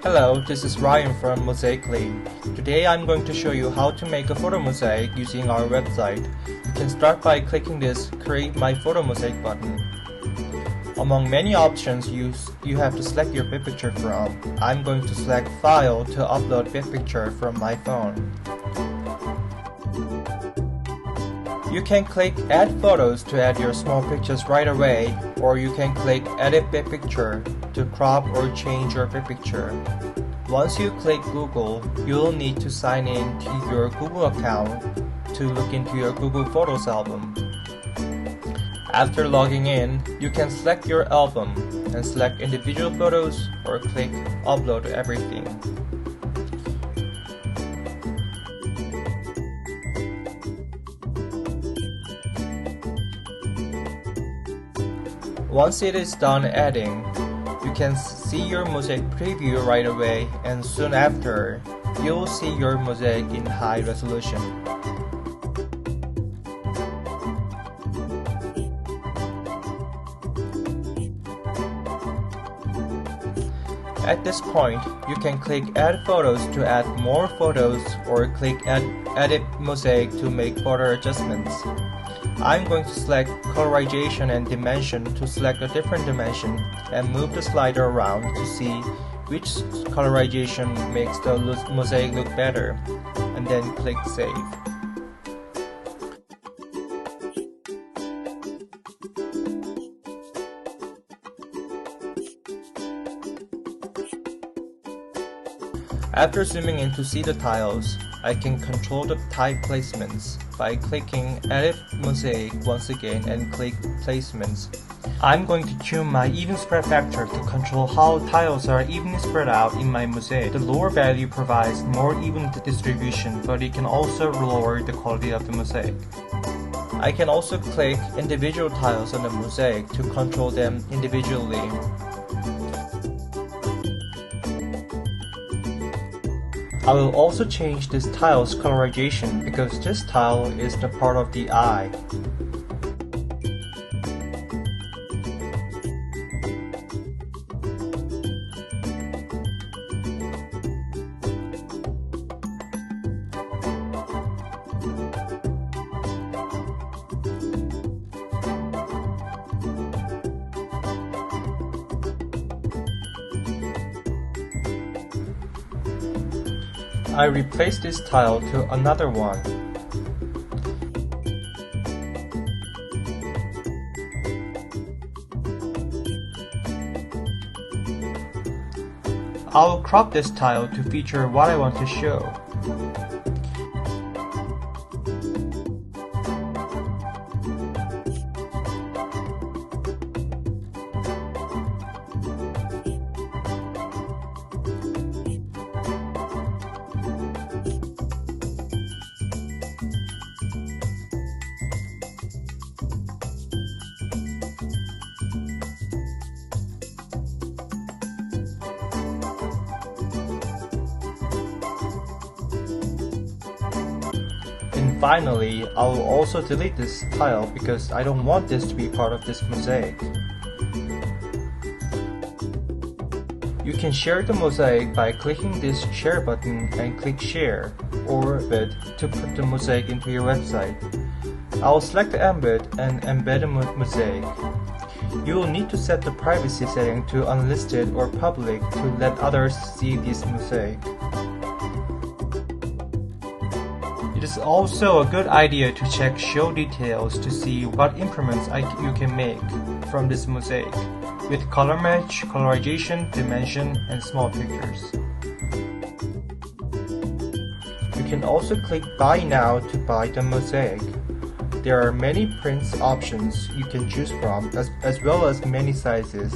Hello, this is Ryan from Mosaicly. Today I'm going to show you how to make a photo mosaic using our website. You can start by clicking this Create My Photo Mosaic button. Among many options you have to select your picture from. I'm going to select File to upload picture from my phone. You can click Add Photos to add your small pictures right away, or you can click Edit Picture to crop or change your picture. Once you click Google, you'll need to sign in to your Google account to look into your Google Photos album. After logging in, you can select your album and select individual photos or click Upload Everything. Once it is done adding, you can see your mosaic preview right away, and soon after, you'll see your mosaic in high resolution. At this point, you can click Add Photos to add more photos or click Edit Mosaic to make further adjustments. I'm going to select Colorization and Dimension to select a different dimension and move the slider around to see which colorization makes the mosaic look better, and then click Save. After zooming in to see the tiles, I can control the type placements by clicking Edit Mosaic once again and click Placements. I'm going to tune my even spread factor to control how tiles are evenly spread out in my mosaic. The lower value provides more even distribution, but it can also lower the quality of the mosaic. I can also click individual tiles on the mosaic to control them individually. I will also change this tile's colorization because this tile is the part of the eye. I replace this tile to another one. I'll crop this tile to feature what I want to show. And finally, I will also delete this tile because I don't want this to be part of this mosaic. You can share the mosaic by clicking this share button and click share or embed to put the mosaic into your website. I will select the embed and embed a mosaic. You will need to set the privacy setting to unlisted or public to let others see this mosaic. It is also a good idea to check show details to see what improvements you can make from this mosaic with color match, colorization, dimension, and small pictures. You can also click Buy Now to buy the mosaic. There are many prints options you can choose from as well as many sizes.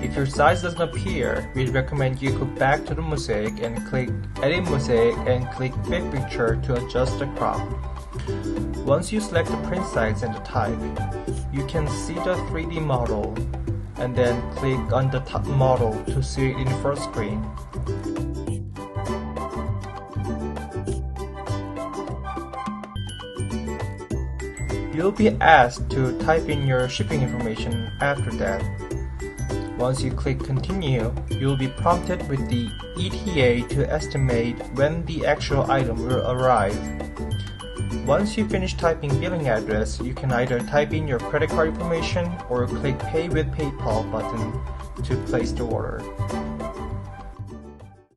If your size doesn't appear, we recommend you go back to the mosaic and click Edit Mosaic and click Big Picture to adjust the crop. Once you select the print size and the type, you can see the 3D model and then click on the top model to see it in the first screen. You'll be asked to type in your shipping information after that. Once you click Continue, you will be prompted with the ETA to estimate when the actual item will arrive. Once you finish typing billing address, you can either type in your credit card information or click Pay with PayPal button to place the order.